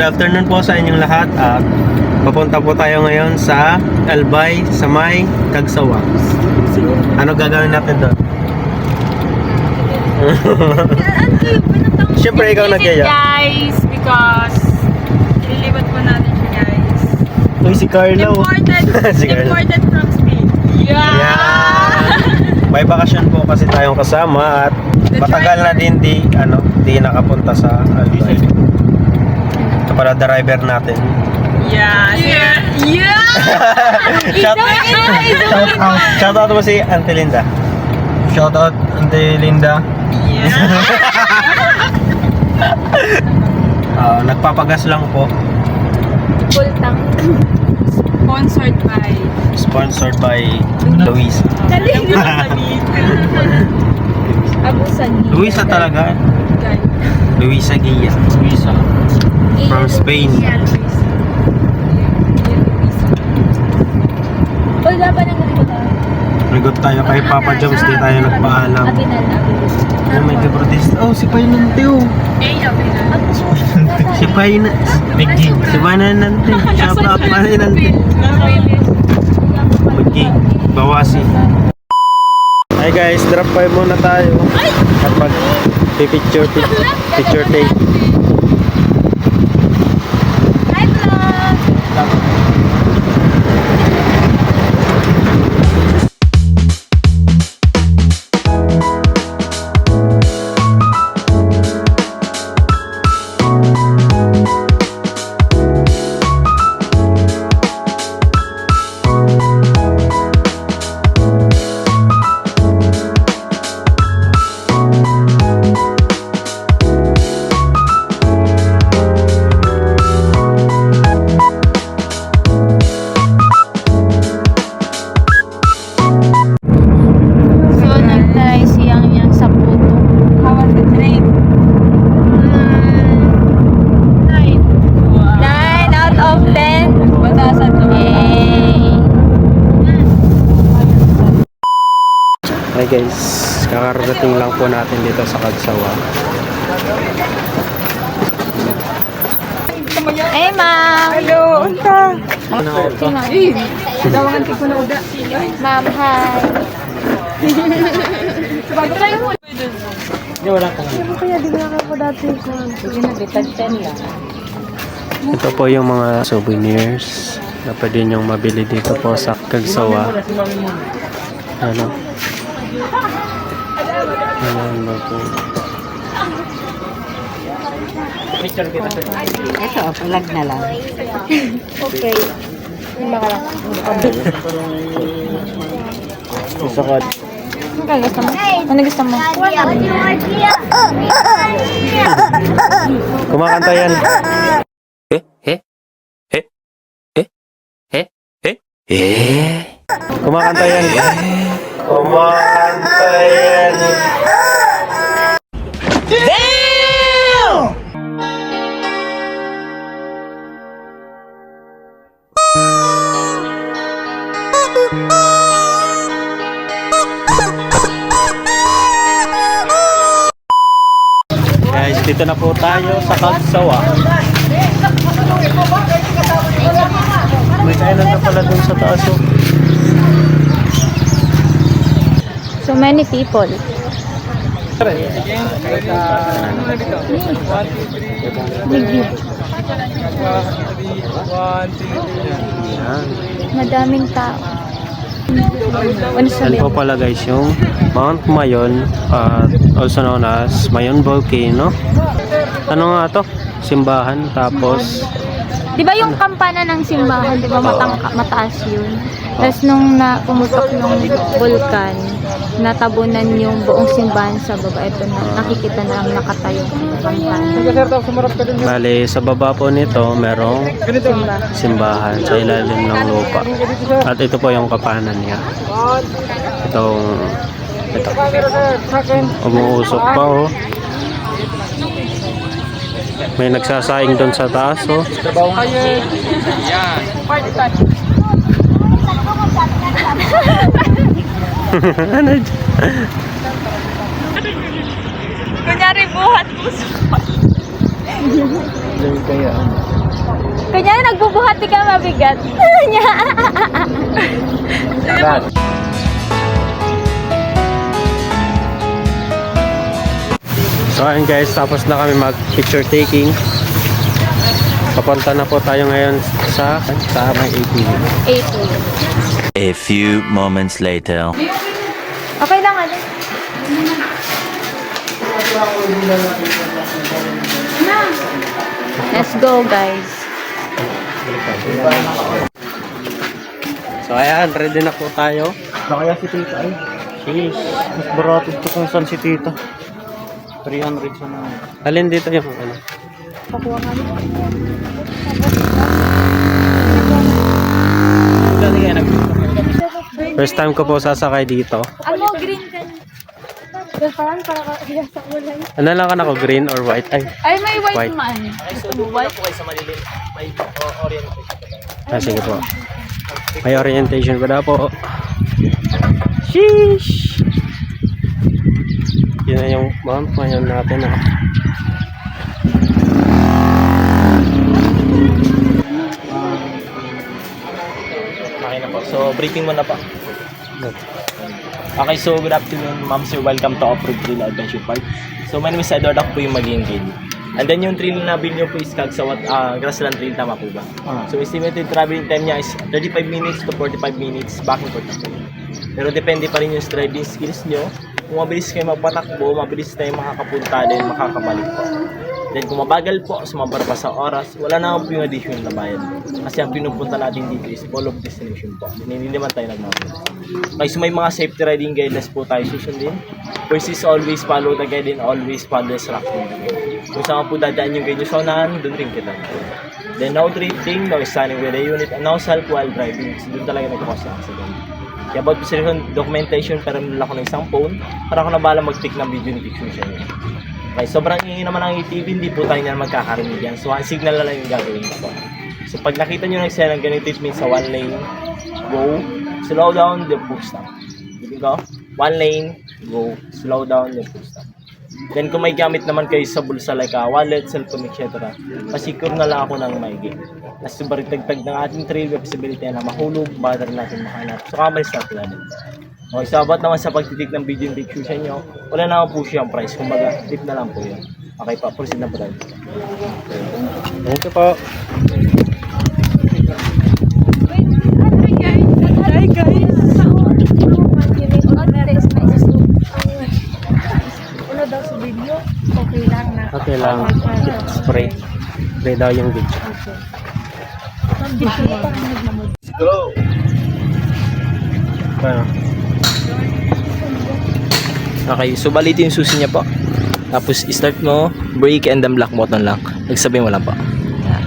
Good afternoon po sa inyong lahat at papunta po tayo ngayon sa Albay sa may Cagsawa. Ano gagawin natin doon? Siyempre ikaw nagyaya. Guys, because ililipat po natin siya guys. Uy, si Carlo. Si Carlo. Imported from Spain. Yeah! May bakasyon po kasi tayong kasama at matagal na din di nakapunta sa Albay. Ito pala driver natin. Yeah. Yeah. Shout out mo si Auntie Linda. Shout out Auntie Linda. Yeah. Nagpapagas lang po. Full tank. Sponsored by Luisa. Luisa talaga. Luisa Gia. Luisa. From Spain. Wala pa nang Ligot tayo kay Papa Joms, di tayo nagpaalam. Ay, may kaprotest. Oh, si Painante oh. Si Painante. Si Painante. Shout out Painante. Bagi. Bawasi. Hi guys, drop by muna tayo. Kapag picture take. Hi vlog! Hi guys, kakarating lang po natin dito sa Cagsawa. Hey ma'am! Hello, unta. Dawangan ko na uda. Ma'am, hi! Kaya di nga ako dati ko. Sige na, bitag-10 lang. Ito po yung mga souvenirs na pwede nyong mabili dito po sa Cagsawa. Ano? Ayan ba po? Ito, palag na lang. Okay. Isa ka. Ano gusto mo? Ano gusto mo? Kumakanta yan. Kumakanta yan. Kumakanta yan. Guys, dito na po tayo sa Cagsawa. May kainan na pala dun sa taas. Oh. So many people. Yan. Madaming tao. Ano Yan sabi? po pala guys yung Mount Mayon, also known as Mayon Volcano. Ano nga to? Simbahan. Tapos Di ba yung kampana ng simbahan, di ba mataas yun? Tapos nung pumutok yung vulkan, natabunan yung buong simbahan sa baba. Ito na, nakikita na lang nakatayo yung kampana. bali sa baba po nito merong simbahan sa ilalim ng lupa. At ito po yung kapanan niya. Ito. Umuusok pa oh. May nagsasaing doon sa taas oh. Ano dyan? Kunyari buhat puso. Kaya Kunyari, nagbubuhati ka mabigat. So ayun guys, tapos na kami mag picture taking. Papunta na po tayo ngayon sa may ATV. 8. A few moments later. Okay lang, ano? Let's go, guys. So ayan, ready na po tayo. Nakaya si tita ay. Sheesh. Mas barato ito kung saan si tita. 300 sa na. Alin dito yung ano? First time ko po sasakay dito. Ano, green ka na. Parang para ka sa kulay. Ano lang ka ako, green or white? Ay, may white, White. man. Gusto mo white? Sige po. May orientation pa na po. Sheesh! Yun na yung mount ngayon natin. Okay na po. So, briefing mo na po. Okay, so good afternoon, ma'am sir. Welcome to Off-Road Trail Adventure Park. So, my name is Edward. Ako po yung maging guide. And then yung trail na bill nyo po is Kagsawat Grassland Trail, tama po ba? So, estimated traveling time niya is 35 minutes to 45 minutes back and forth na po. Pero depende pa rin yung driving skills nyo. Kung mabilis kayo magpatakbo, mabilis tayo makakapunta din, makakabalik po. Then kung mabagal po, sumabara pa sa oras, wala na po yung additional na bayad. Kasi ang pinupunta natin dito is all of destination po. Hindi naman tayo nagmamadali. Okay, so may mga safety riding guidelines po tayo susundin. First is always follow the guide and always follow the instruction. Kung saan po dadaan yung guide nyo sa unahan, doon rin kita. Then no drifting, no standing with a unit, and no self while driving. So doon talaga nagkakos yung accident. Kaya about po sa documentation, pero nila ko ng isang phone, para ako na bahala mag-take ng video ni picture siya. Okay, sobrang ingin naman ang ATV, hindi po tayo na magkakarinig yan. So, ang signal na lang yung gagawin ko. So, pag nakita nyo nagsaya ng ganito, it means sa one lane, go, slow down, then full stop. Dito ko, one lane, go, slow down, then full stop. Then, kung may gamit naman kayo sa bulsa like wallet, cellphone, etc., pasecure na lang ako ng maigi. Nas subaritagtag ng ating trail visibility na mahulog, bother natin mahanap. So, kamalis natin natin. Okay, so about naman sa pagtitik ng video and picture sa inyo, wala na akong push yung price. Kumbaga, tip na lang po yun. Okay pa, proceed na po tayo. Thank you po. Hi, guys. Ano daw sa video? Okay lang na. Okay lang. Spray. Spray daw yung video. Let's go! Ano? Okay, so balitin yung susi niya po. Tapos start mo, brake and then block button lang. Nagsabihin mo lang po. Yan.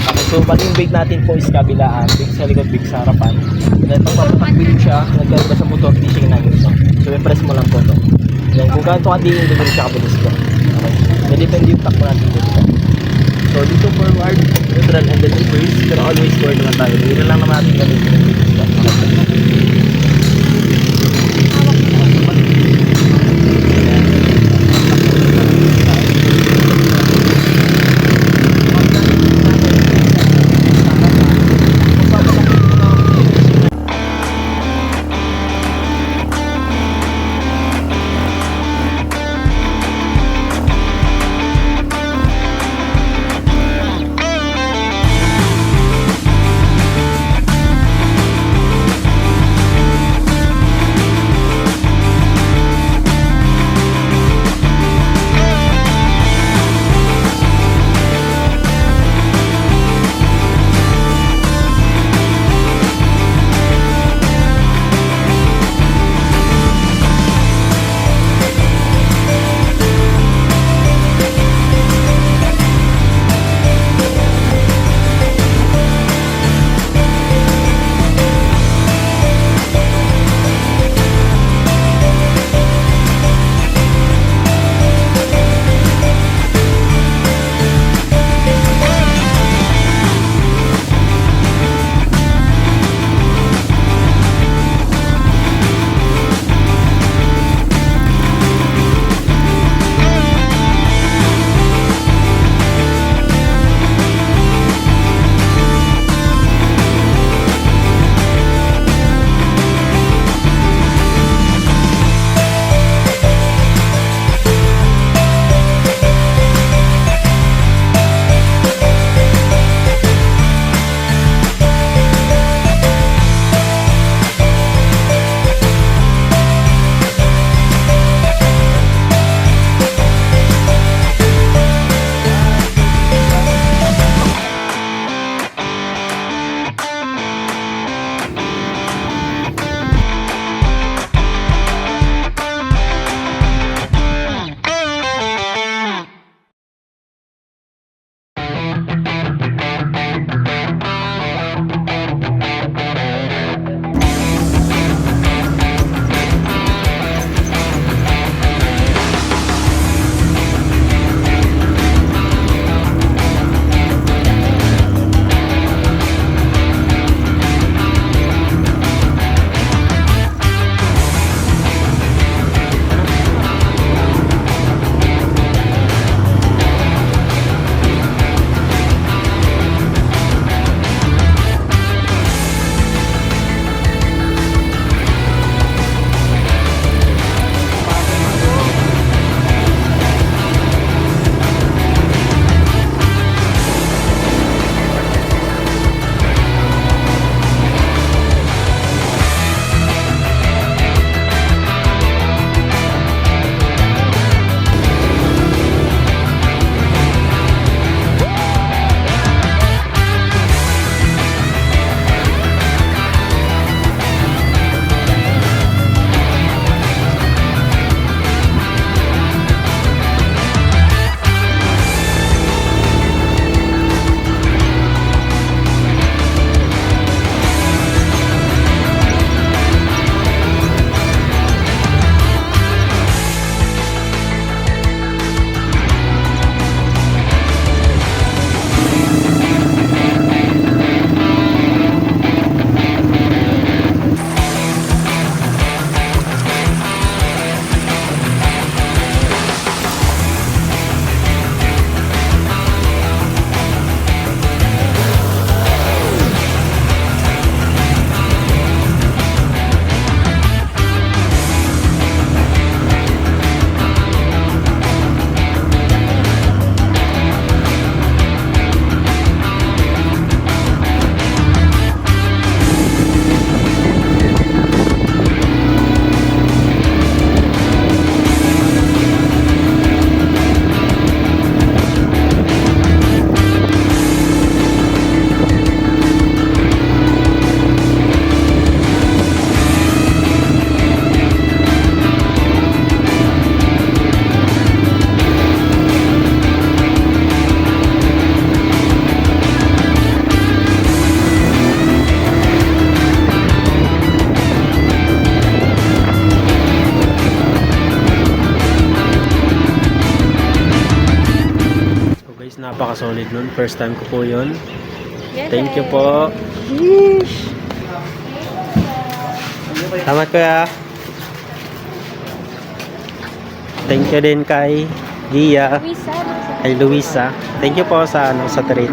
Okay, so bali yung brake natin po is kabilaan. Brake sa likod, brake sa harapan. Then pag papatakbilin siya, nagkaroon sa motor, fishing namin ito. So i-press mo lang po ito. Then kung ganito ka din, doon siya kabilis ko. Okay. Then depende yung takbo natin dito. So dito forward, neutral and then reverse. Pero always forward naman tayo. Dito lang naman natin gamitin yung dito. napaka-solid nun. First time ko po yun. Yes, Thank you po. Yeesh. Salamat kuya. Thank you din kay Gia, Luisa. kay Luisa. Thank you po sa sa treat.